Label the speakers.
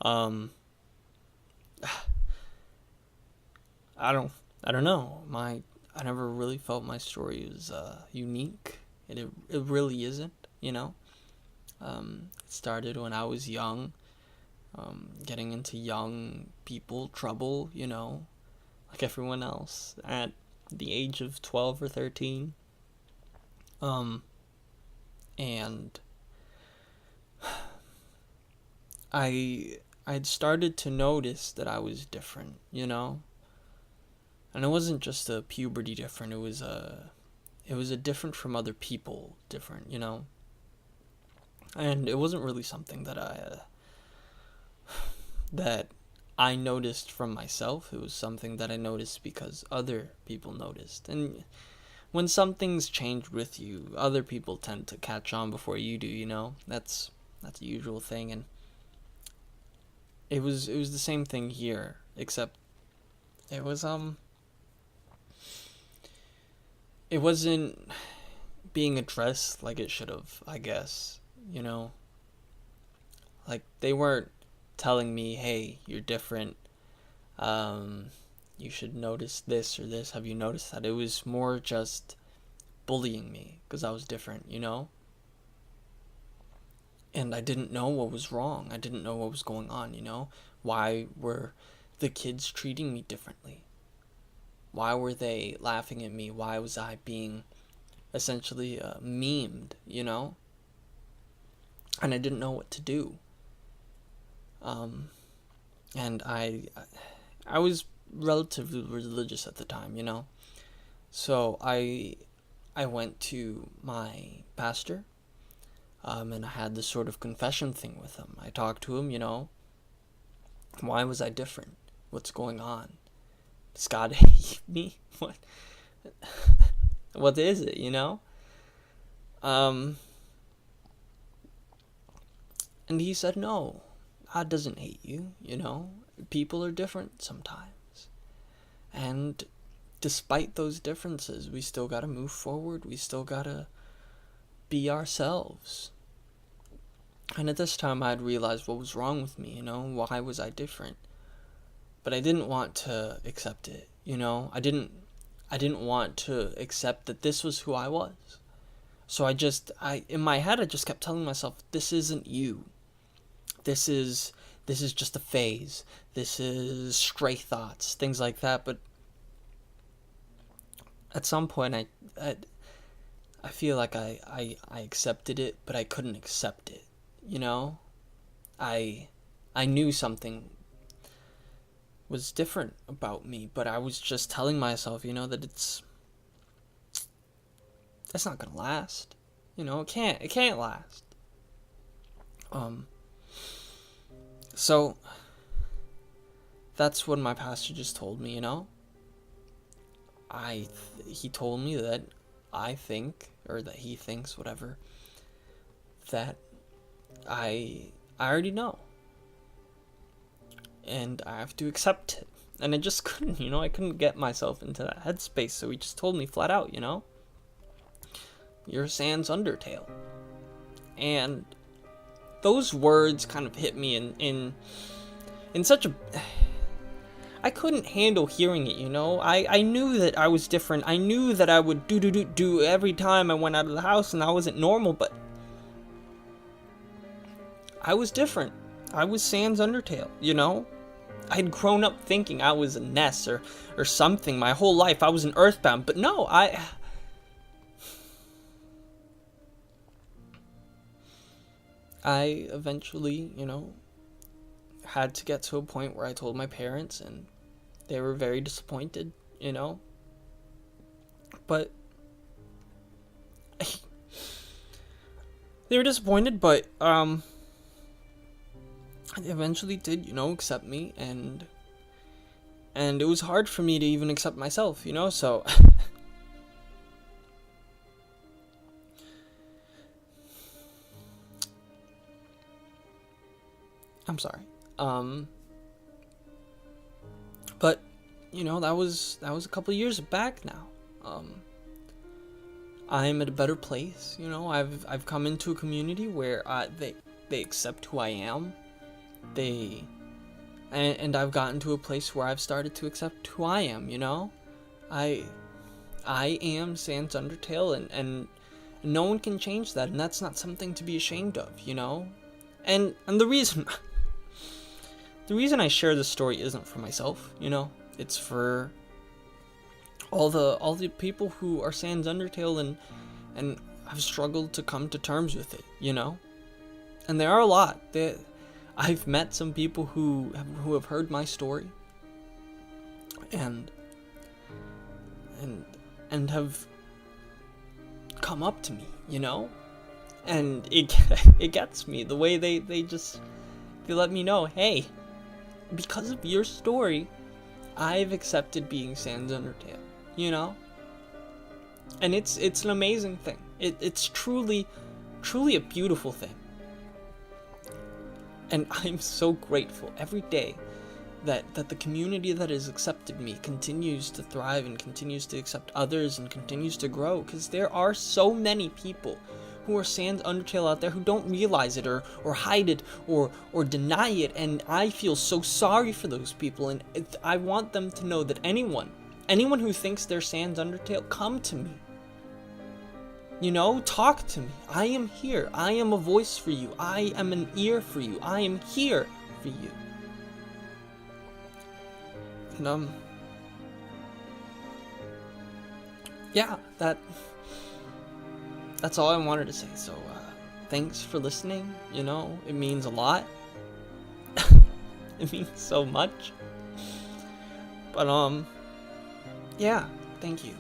Speaker 1: Um, I don't know. I never really felt my story was unique. It really isn't. It started when I was young, getting into young people trouble. Like everyone else at the age of 12 or 13. Um, and I I'd started to notice that I was different. And it wasn't just a puberty different. It was a different from other people different. And it wasn't really something that I noticed from myself. It was something that I noticed because other people noticed. And when something's changed with you, other people tend to catch on before you do. That's a usual thing. And it was the same thing here, except it was it wasn't being addressed like it should have, I guess. You know, like they weren't telling me, "Hey, you're different. Um, you should notice this or this. Have you noticed that?" It was more just bullying me because I was different. And I didn't know what was wrong. I didn't know what was going on. Why were the kids treating me differently? Why were they laughing at me? Why was I being essentially memed? And I didn't know what to do. Um, and I was relatively religious at the time. So I went to my pastor, and I had this sort of confession thing with him. I talked to him. Why was I different? What's going on? Does God hate me? What? What is it? Um, and he said, no, God doesn't hate you. People are different sometimes. And despite those differences, we still gotta move forward. We still gotta be ourselves. And at this time, I'd realized what was wrong with me. Why was I different? But I didn't want to accept it. I didn't want to accept that this was who I was. So in my head, I just kept telling myself, this isn't you. This is just a phase. This is stray thoughts, things like that. But at some point, I feel like I accepted it, but I couldn't accept it. You know, I I knew something was different about me, but I was just telling myself, that it's not gonna last. It can't last. Um, so that's what my pastor just told me. He told me that I think, or that he thinks, whatever, that I already know, and I have to accept it. And I just couldn't, I couldn't get myself into that headspace. So he just told me flat out, you're Sans Undertale. And those words kind of hit me in such a. I couldn't handle hearing it. I knew that I was different. I knew that I would do every time I went out of the house, and I wasn't normal, but I was different. I was Sans Undertale, I had grown up thinking I was a Ness or something my whole life. I was an Earthbound, but no, I eventually, had to get to a point where I told my parents, and they were very disappointed. But they were disappointed, but they eventually did, accept me, and it was hard for me to even accept myself, so I'm sorry. Um, but that was a couple years back now. I'm at a better place. I've come into a community where they accept who I am. They and I've gotten to a place where I've started to accept who I am, you know? I I am Sans Undertale, and no one can change that, and that's not something to be ashamed of, you know? And the reason I share this story isn't for myself, you know? It's for all the people who are Sans Undertale and have struggled to come to terms with it, you know? And there are a lot. I've met some people who have heard my story and and have come up to me, you know? And it gets me the way they let me know, hey, because of your story, I've accepted being Sans Undertale, you know? And it's an amazing thing. It's truly a beautiful thing. And I'm so grateful every day that the community that has accepted me continues to thrive and continues to accept others and continues to grow, because there are so many people who are Sans Undertale out there who don't realize it or hide it or deny it, and I feel so sorry for those people, and I want them to know that anyone who thinks they're Sans Undertale, come to me. You know, talk to me. I am here. I am a voice for you. I am an ear for you. I am here for you. And, yeah, that's all I wanted to say. So, thanks for listening. You know, it means a lot. It means so much. But, yeah, thank you.